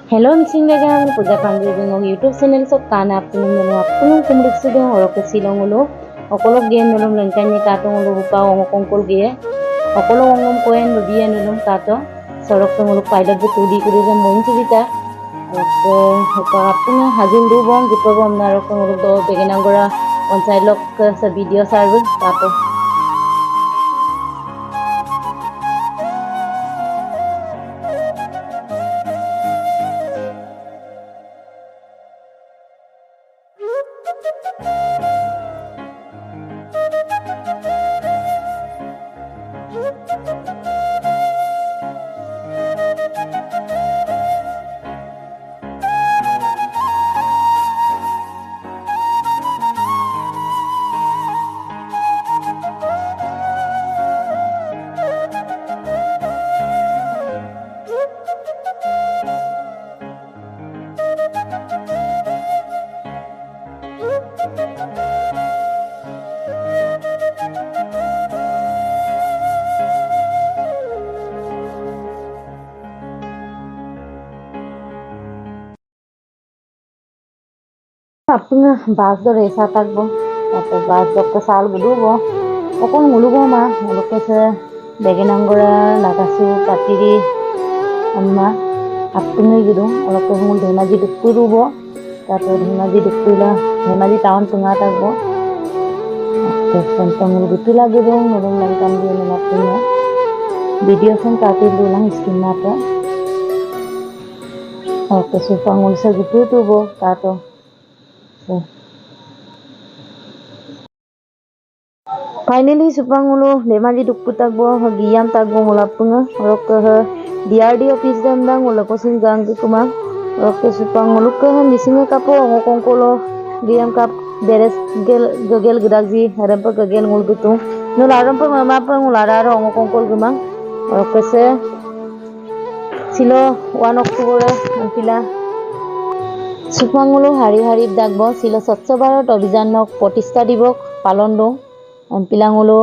Hello, missing dagang puja panggil ng YouTube channel so kana apun kumrik sidong oro kesilong ulo okolog gen nulum lengkan ni katong ulo pa ong kongkol ge okolog ongom koen rubiya nulum kato sorok tong ulo pilot betudi kuri jan moin cibita oke apun hajul du bom gitu bom narok tong ulo do begenanggora onsai lok sa video sarve kato apun bas do resa takbo atau bas do kesal gudubo okon ngulubo ma nguluk se begenanggora lagasu patiri amma apun gitu olok ko ngul demaji dukkurubo tato demaji dukkula demaji tahun tengah takbo oke tentang ngul gitu lagi dong ngulung langkan dia nelapunya video sen katil dulang skin nato oke supa ngul se gitu tuh bo tato Finally supang ulo lemaji dukku tagbo hagiyam tagbo ngulapunga rok ke DRD office dandang ulo kosin gang ke kumang rok ke supang ulo ke misinga kapo ngokong kolo giyam kap deres gel gedagji harempa gel ngul gitu nul arampa mama pa ngulararo ngokong kol kumang rok ke se silo 1 October pila supang ulo hari dagbo silo Swachh Bharat অভিযান প্ৰতিষ্ঠা দিৱস পালন দো pilang ulo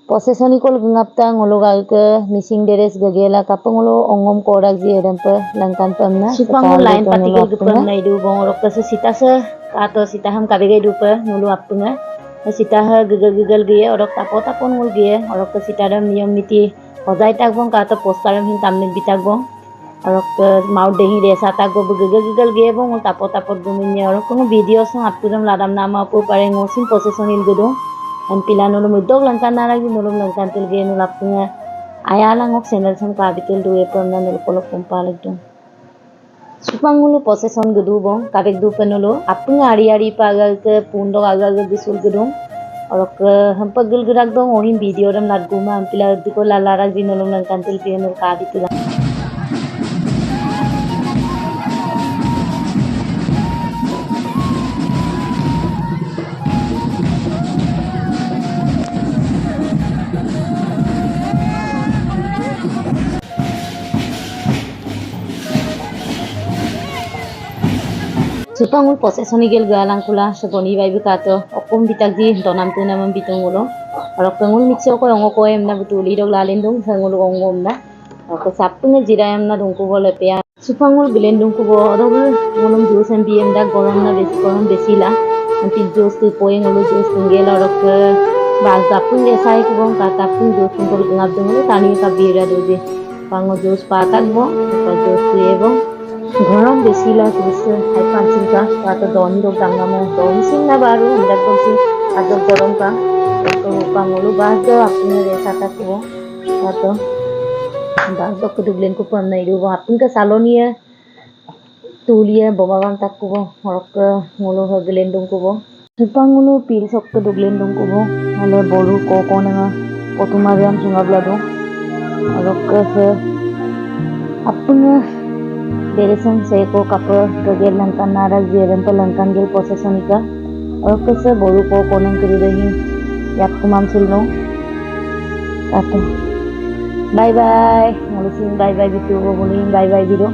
posesoni kol gengapta ngulo galke missing deres gagela kapang ulo ongom korak ji rempe langkan pamna supang lain patigel gepam na idu bong rok se sita se kato sita ham kabege dupe ngulo apunga sita ha gegel ge orok tapon ngul ge orok sita dam niyom niti hojai tak bong kato postaram hin tamne bitak bong orok mau dehi desa tak go gegel ge bong tapot guminya orok ko video sang apuram ladam nama pu pare ngosin posesonil gedo pila nulum udog langkan naragi nulum langkan tilge nulapnya ayala ngok channel sam kabitil duwe pamna nul kolok kumpalek dong supang ngulu possession gedu bong kabek du penulu apung ari pagal ke pundo agal bisul gedung orok hampagil gerak dong ohin video ram ladguma pila diko lalara gi nulum langkan tilge nul kabitil supang posesoni gel galang kula seboni bai bikato okum bitagji donam tunam bitong ulo orok ngul mixo ko ongo ko emna butuli dog lalendung sangul ongom na ko sapung jira emna dungku bole pe supangul bilendung ko orok ngulum jus em biem da gorom na besi la anti jus tu poeng ulo jus tungel orok bal sapung esai ko bong kata pung jus tungol ngab dung tani ka bira doje pango jus patak bo ko jus ebong গরম বেশি লাগছে high পাঁচিং কা তাতো দনি রোগ দাঙ্গামো দনি সিং না Bahru আমরা বলছি আজব গরম কা তো পাঙ্গলু বাস দো আপনি রেসা তাকবো তাতো বাস দো কুদুগলেন কো পাম নাই রুবো আপনি কা সালোনিয়া তুলিয়া ববাগান তাকবো হরক মুলো হগলেন দংকবো পাঙ্গলু পিল সককে দুগলেন দংকবো হলে বড়ু কো না পতুমারিয়াম সুঙ্গাবলাদো হরক আপনি Deresan seko kapo gagel langkan narak jerem pelangkan gel posesonika oke se boru ko konang kiri dahi yak kumam sulno tato bye ngulusin bye bitu bobunin bye bido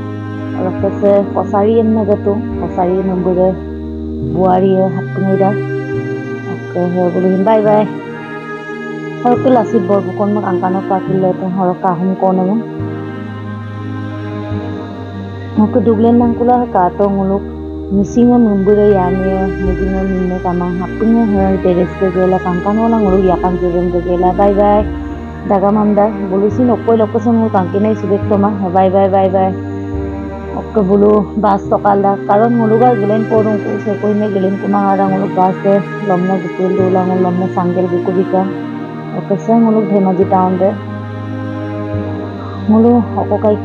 oke se posari emna gato posari nombor buari hapnida oke bobunin bye oke lasit bor bukon mak angkano pakil leto horok kahum konang Ngoko duglen nangkula kato nguluk misinga membura yamia mujinga minne kamang hapinga hal beres gela kangkan wala nguluk yakam jurem gela. Bye bye daga manda bulusin okkoi lokasang ngul kangkinai subek toma. Bye bye okke bulu bas tokalda karon ngulugar gelen porung ku sekoi me gelen kumang arang nguluk bas de lomna gupul dola ngul lomna sanggel bukubika okke se nguluk Dhemaji town de ngulu okokai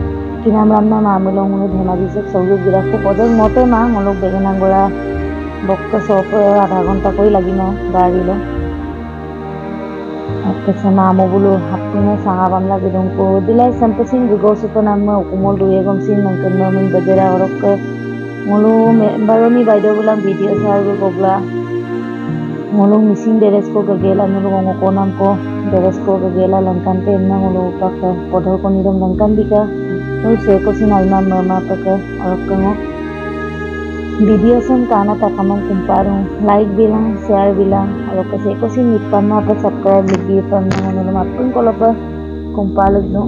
kinam ramna mamulong ngulu Dhemaji se সৌযোগ বিরাকো পদর মতে মা nguluk বেগেনাগোড়া বক্ত সপ আধা ঘন্টা কই লাগি না গাড়িলো okke se mamo bulu happunga sanga bamla gedongko dilai sampasin gugo supanamma ukumol duye gomsin mangkenno min bedera orok ngulu baroni baido bulang video sargo gobla ngulu mising deres ko gagela ngulu ngoko namko deres ko gagela langkante enna ngulu pak podhor ko niram langkan bika ul se ko sinaima mama pak orok ngo video sen kana takamang kumparung like bilang share bilang orok se ko sin nippanna pa subscribe ligi pan ngulu mapun ko pa kumpalug no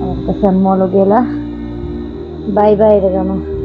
orok sen molo gela bye bye regama